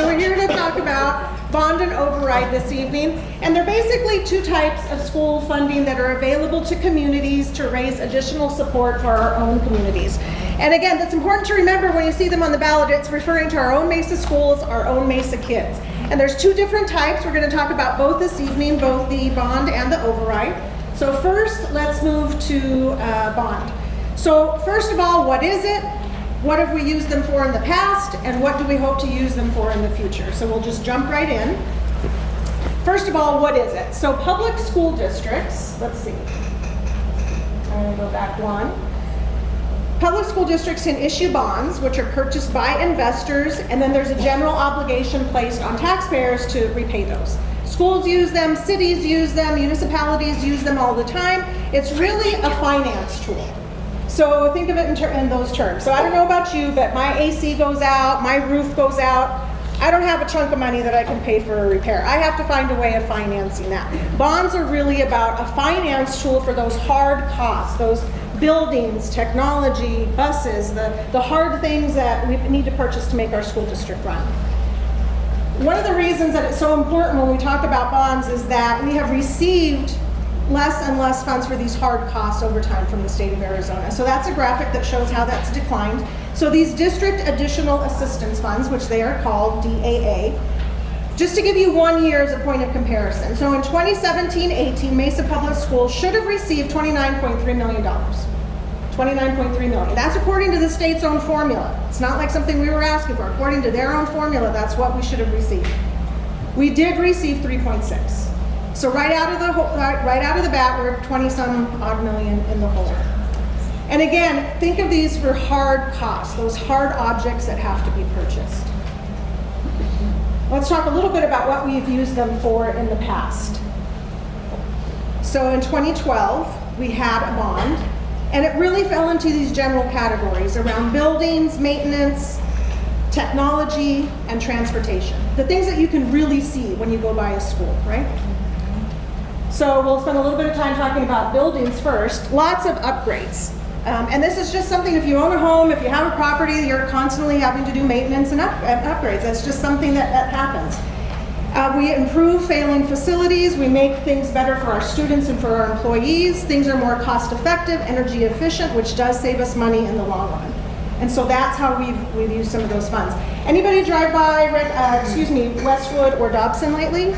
So we're here to talk about bond and override this evening. And they're basically two types of school funding that are available to communities to raise additional support for our own communities. And again, that's important to remember when you see them on the ballot, it's referring to our own Mesa schools, our own Mesa kids. And there's two different types. We're going to talk about both this evening, both the bond and the override. So first, let's move to bond. So first of all, what is it? What have we used them for in the past? And what do we hope to use them for in the future? So we'll just jump right in. First of all, what is it? So public school districts, let's see. I'm going to go back one. Public school districts can issue bonds, which are purchased by investors, and then there's a general obligation placed on taxpayers to repay those. Schools use them, cities use them, municipalities use them all the time. It's really a finance tool. So think of it in those terms. So I don't know about you, but my AC goes out, my roof goes out. I don't have a chunk of money that I can pay for a repair. I have to find a way of financing that. Bonds are really about a finance tool for those hard costs, those buildings, technology, buses, the hard things that we need to purchase to make our school district run. One of the reasons that it's so important when we talk about bonds is that we have received less and less funds for these hard costs over time from the state of Arizona. So that's a graphic that shows how that's declined. So these district additional assistance funds, which they are called DAA, just to give you 1 year as a point of comparison. So in 2017-18, Mesa Public Schools should have received $29.3 million. $29.3 million. That's according to the state's own formula. It's not like something we were asking for. According to their own formula, that's what we should have received. We did receive 3.6. So right out of the bat, we're 20-some odd million in the hole. And again, think of these for hard costs, those hard objects that have to be purchased. Let's talk a little bit about what we've used them for in the past. So in 2012, we had a bond, and it really fell into these general categories around buildings, maintenance, technology, and transportation. The things that you can really see when you go by a school, right? So we'll spend a little bit of time talking about buildings first. Lots of upgrades. And this is just something, if you own a home, if you have a property, you're constantly having to do maintenance and upgrades. That's just something that happens. We improve failing facilities. We make things better for our students and for our employees. Things are more cost effective, energy efficient, which does save us money in the long run. And so that's how we've used some of those funds. Anybody drive by, Westwood or Dobson lately?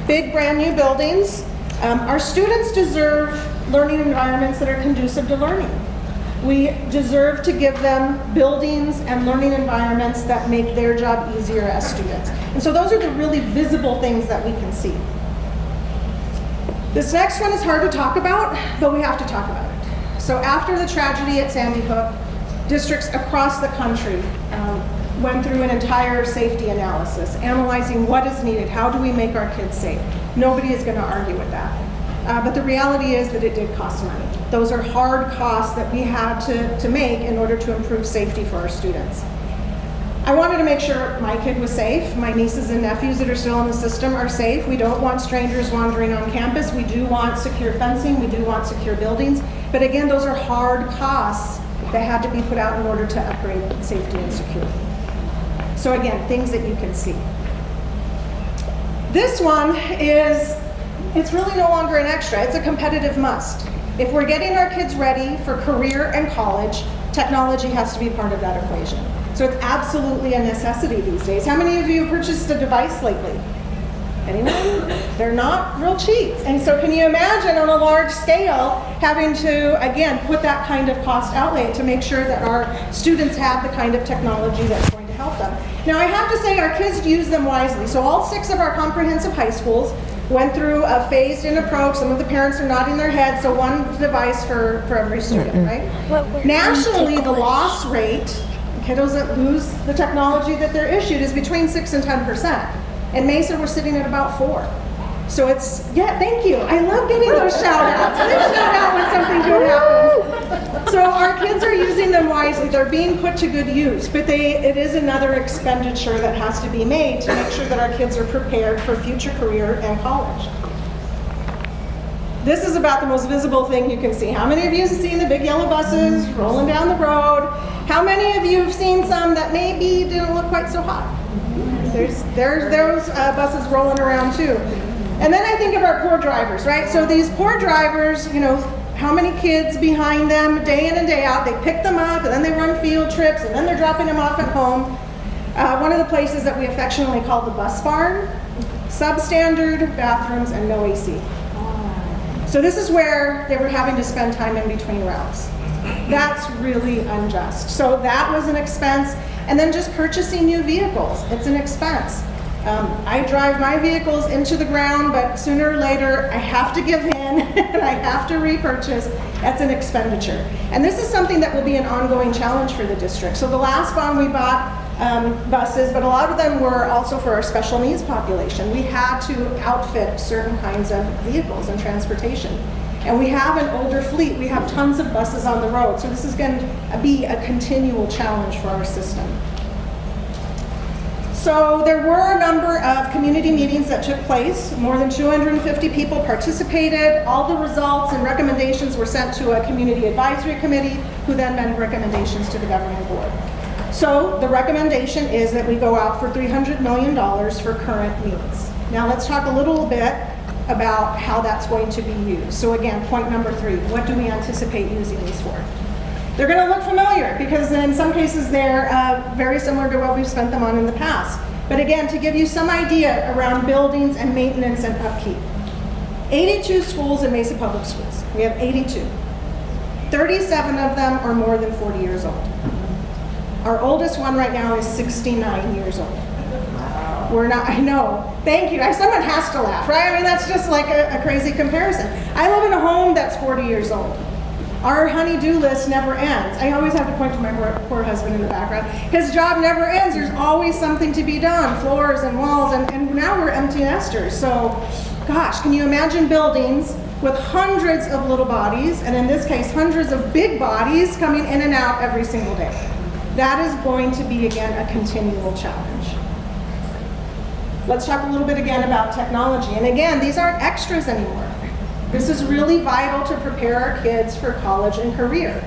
Big brand new buildings. Our students deserve learning environments that are conducive to learning. We deserve to give them buildings and learning environments that make their job easier as students. And so those are the really visible things that we can see. This next one is hard to talk about, but we have to talk about it. So after the tragedy at Sandy Hook, districts across the country went through an entire safety analysis, analyzing what is needed, how do we make our kids safe. Nobody is going to argue with that. But the reality is that it did cost money. Those are hard costs that we had to make in order to improve safety for our students. I wanted to make sure my kid was safe. My nieces and nephews that are still in the system are safe. We don't want strangers wandering on campus. We do want secure fencing. We do want secure buildings. But again, those are hard costs that had to be put out in order to upgrade safety and security. So again, things that you can see. This one it's really no longer an extra, it's a competitive must. If we're getting our kids ready for career and college, technology has to be part of that equation. So it's absolutely a necessity these days. How many of you purchased a device lately? Anyone? They're not real cheap. And so can you imagine on a large scale having to, again, put that kind of cost outlay to make sure that our students have the kind of technology that's going to help them. Now I have to say our kids use them wisely. So all 6 of our comprehensive high schools went through a phased-in approach. Some of the parents are nodding their heads, so 1 device for every student, right? Nationally, the loss rate, kiddos that lose the technology that they're issued, is between 6 and 10%. In Mesa, we're sitting at about 4. So it's, yeah, thank you. I love getting those shout-outs. They shout out when something good happens. So our kids are using them wisely. They're being put to good use, but it is another expenditure that has to be made to make sure that our kids are prepared for future career and college. This is about the most visible thing you can see. How many of you have seen the big yellow buses rolling down the road? How many of you have seen some that maybe didn't look quite so hot? there's those buses rolling around too. And then I think of our poor drivers, right? So these poor drivers, you know, how many kids behind them day in and day out, they pick them up and then they run field trips and then they're dropping them off at home. One of the places that we affectionately call the bus barn, substandard bathrooms and no AC. So this is where they were having to spend time in between routes. That's really unjust. So that was an expense. And then just purchasing new vehicles, it's an expense. I drive my vehicles into the ground, but sooner or later I have to give in and I have to repurchase. That's an expenditure. And this is something that will be an ongoing challenge for the district. So the last bond we bought buses, but a lot of them were also for our special needs population. We had to outfit certain kinds of vehicles and transportation. And we have an older fleet. We have tons of buses on the road. So this is going to be a continual challenge for our system. So there were a number of community meetings that took place. More than 250 people participated. All the results and recommendations were sent to a community advisory committee, who then made recommendations to the governing board. So the recommendation is that we go out for $300 million for current needs. Now let's talk a little bit about how that's going to be used. So again, point number 3, what do we anticipate using these for? They're going to look familiar because in some cases they're very similar to what we've spent them on in the past. But again, to give you some idea around buildings and maintenance and upkeep. 82 schools in Mesa Public Schools. We have 82. 37 of them are more than 40 years old. Our oldest one right now is 69 years old. We're not, I know, thank you. Someone has to laugh, right? I mean, that's just like a crazy comparison. I live in a home that's 40 years old. Our honey-do list never ends. I always have to point to my poor husband in the background. His job never ends. There's always something to be done, floors and walls, and now we're empty nesters. So, gosh, can you imagine buildings with hundreds of little bodies, and in this case, hundreds of big bodies coming in and out every single day? That is going to be, again, a continual challenge. Let's talk a little bit again about technology. And again, these aren't extras anymore. This is really vital to prepare our kids for college and career.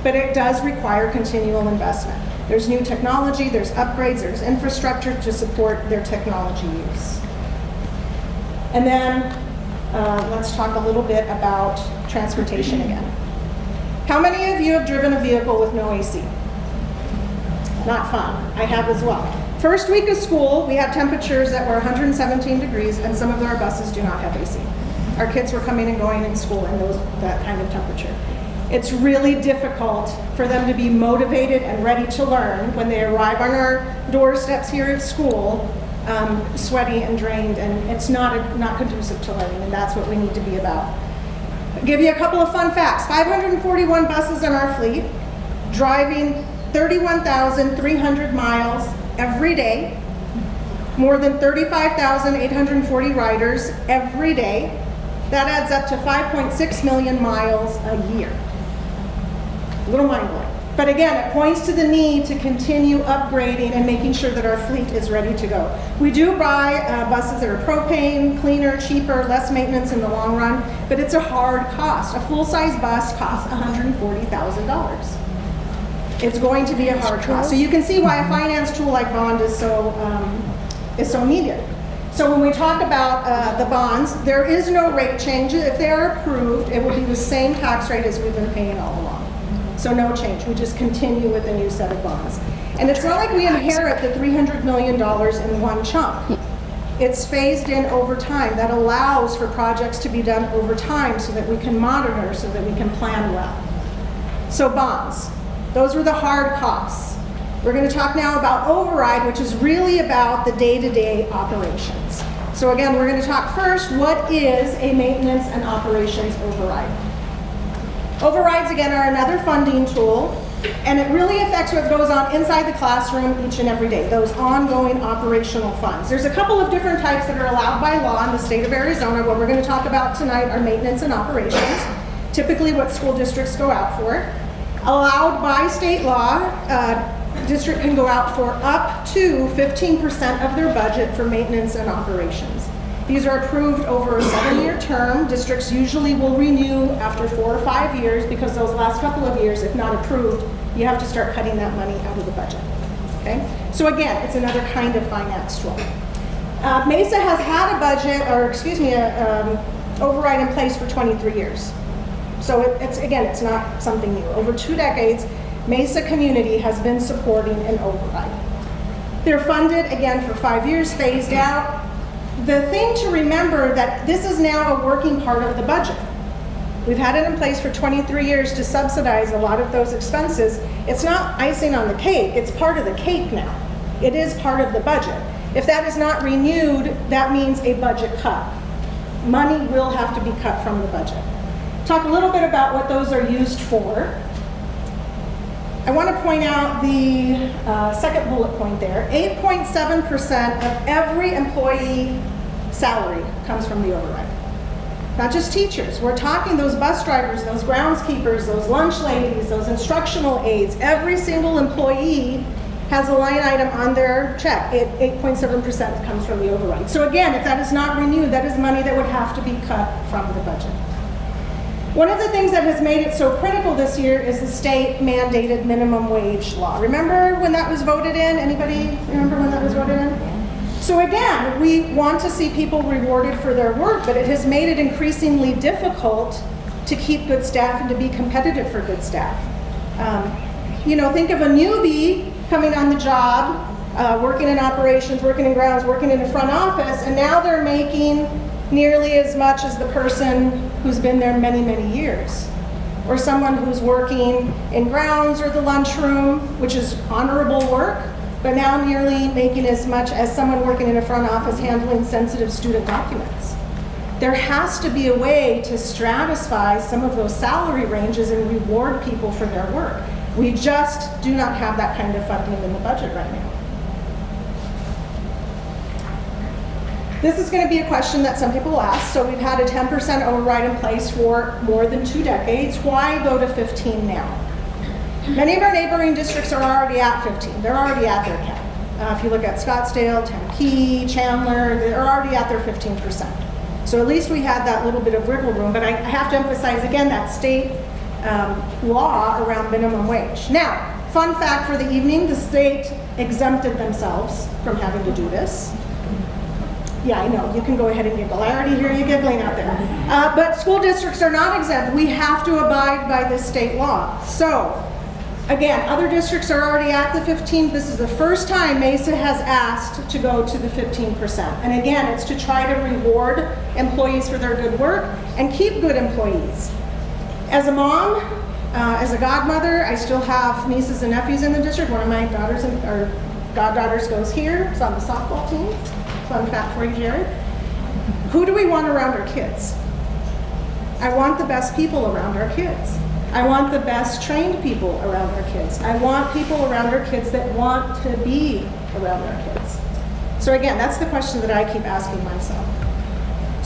But it does require continual investment. There's new technology, there's upgrades, there's infrastructure to support their technology use. And then let's talk a little bit about transportation again. How many of you have driven a vehicle with no AC? Not fun. I have as well. First week of school, we had temperatures that were 117 degrees, and some of our buses do not have AC. Our kids were coming and going in school in that kind of temperature. It's really difficult for them to be motivated and ready to learn when they arrive on our doorsteps here at school, sweaty and drained, and it's not conducive to learning, and that's what we need to be about. I'll give you a couple of fun facts. 541 buses in our fleet, driving 31,300 miles every day, more than 35,840 riders every day. That adds up to 5.6 million miles a year. A little mind-blowing. But again, it points to the need to continue upgrading and making sure that our fleet is ready to go. We do buy buses that are propane, cleaner, cheaper, less maintenance in the long run, but it's a hard cost. A full-size bus costs $140,000. It's going to be a hard cost. So you can see why a finance tool like bond is so needed. So when we talk about the bonds, there is no rate change. If they are approved, it will be the same tax rate as we've been paying all along. So no change. We just continue with a new set of bonds. And it's not like we inherit the $300 million in one chunk. It's phased in over time. That allows for projects to be done over time so that we can monitor, so that we can plan well. So bonds. Those were the hard costs. We're going to talk now about override, which is really about the day-to-day operations. So again, we're going to talk first, what is a maintenance and operations override? Overrides, again, are another funding tool, and it really affects what goes on inside the classroom each and every day, those ongoing operational funds. There's a couple of different types that are allowed by law in the state of Arizona. What we're going to talk about tonight are maintenance and operations, typically what school districts go out for. Allowed by state law, district can go out for up to 15% of their budget for maintenance and operations. These are approved over a 7-year term. Districts usually will renew after 4 or 5 years because those last couple of years, if not approved, you have to start cutting that money out of the budget. okay? So again, it's another kind of finance tool. Mesa has had a budget, or excuse me, override in place for 23 years. So it's not something new. Over 2 decades, Mesa community has been supporting an override. They're funded, again, for 5 years, phased out. The thing to remember that this is now a working part of the budget. We've had it in place for 23 years to subsidize a lot of those expenses. It's not icing on the cake, it's part of the cake now. It is part of the budget. If that is not renewed, that means a budget cut. Money will have to be cut from the budget. Talk a little bit about what those are used for. I want to point out the second bullet point there. 8.7% of every employee salary comes from the override. Not just teachers. We're talking those bus drivers, those groundskeepers, those lunch ladies, those instructional aides. Every single employee has a line item on their check. 8.7% comes from the override. So again, if that is not renewed, that is money that would have to be cut from the budget. One of the things that has made it so critical this year is the state mandated minimum wage law. Remember when that was voted in? Anybody remember when that was voted in? So again, we want to see people rewarded for their work, but it has made it increasingly difficult to keep good staff and to be competitive for good staff. Think of a newbie coming on the job, working in operations, working in grounds, working in the front office, and now they're making nearly as much as the person who's been there many, many years. Or someone who's working in grounds or the lunchroom, which is honorable work, but now nearly making as much as someone working in a front office handling sensitive student documents. There has to be a way to stratify some of those salary ranges and reward people for their work. We just do not have that kind of funding in the budget right now. This is going to be a question that some people ask. So we've had a 10% override in place for more than 2 decades. Why go to 15 now? Many of our neighboring districts are already at 15. They're already at their cap. If you look at Scottsdale, Tempe, Chandler, they're already at their 15%. So at least we had that little bit of wiggle room. But I have to emphasize again that state law around minimum wage. Now, fun fact for the evening, the state exempted themselves from having to do this. Yeah, I know, you can go ahead and giggle. I already hear you giggling out there. But school districts are not exempt. We have to abide by this state law. So, again, other districts are already at the 15. This is the first time Mesa has asked to go to the 15%. And again, it's to try to reward employees for their good work and keep good employees. As a mom, as a godmother, I still have nieces and nephews in the district. One of my daughters or goddaughters goes here. It's on the softball team. Fun fact for you, Jared. Who do we want around our kids? I want the best people around our kids. I want the best trained people around our kids. I want people around our kids that want to be around our kids. So again, that's the question that I keep asking myself.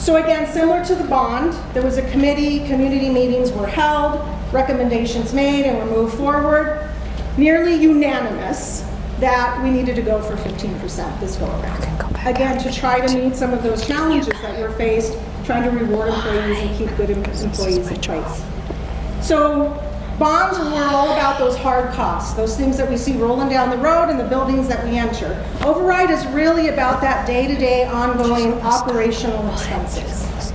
So again, similar to the bond, there was a committee, community meetings were held, recommendations made, and were moved forward. Nearly unanimous that we needed to go for 15% this go around. Again, to try to meet some of those challenges that we're faced, trying to reward employees and keep good employees in place. So bonds were all about those hard costs, those things that we see rolling down the road and the buildings that we enter. Override is really about that day-to-day ongoing operational expenses.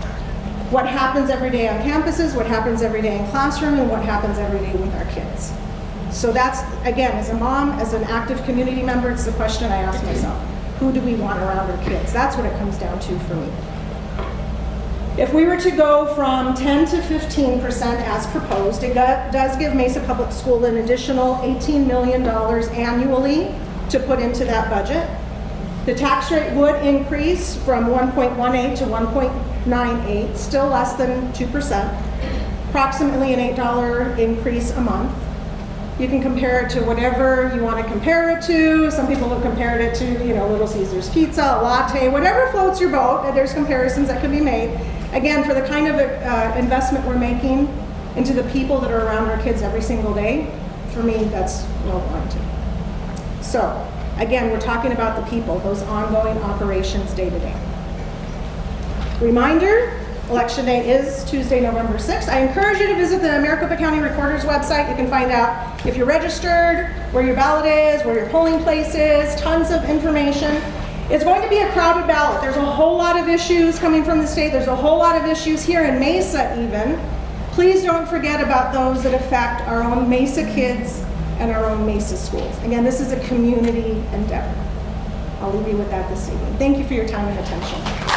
What happens every day on campuses, what happens every day in classroom, and what happens every day with our kids. So that's, again, as a mom, as an active community member, it's the question I ask myself. Who do we want around our kids? That's what it comes down to for me. If we were to go from 10 to 15% as proposed, it does give Mesa Public School an additional $18 million annually to put into that budget. The tax rate would increase from 1.18 to 1.98, still less than 2%, approximately an $8 increase a month. You can compare it to whatever you want to compare it to. Some people have compared it to, Little Caesars Pizza, a latte, whatever floats your boat. There's comparisons that can be made. Again, for the kind of investment we're making into the people that are around our kids every single day, for me, that's well warranted. So, again, we're talking about the people, those ongoing operations day to day. Reminder, Election day is Tuesday, November 6th. I encourage you to visit the Maricopa County Recorder's website. You can find out if you're registered, where your ballot is, where your polling place is, tons of information. It's going to be a crowded ballot. There's a whole lot of issues coming from the state. There's a whole lot of issues here in Mesa even. Please don't forget about those that affect our own Mesa kids and our own Mesa schools. Again, this is a community endeavor. I'll leave you with that this evening. Thank you for your time and attention.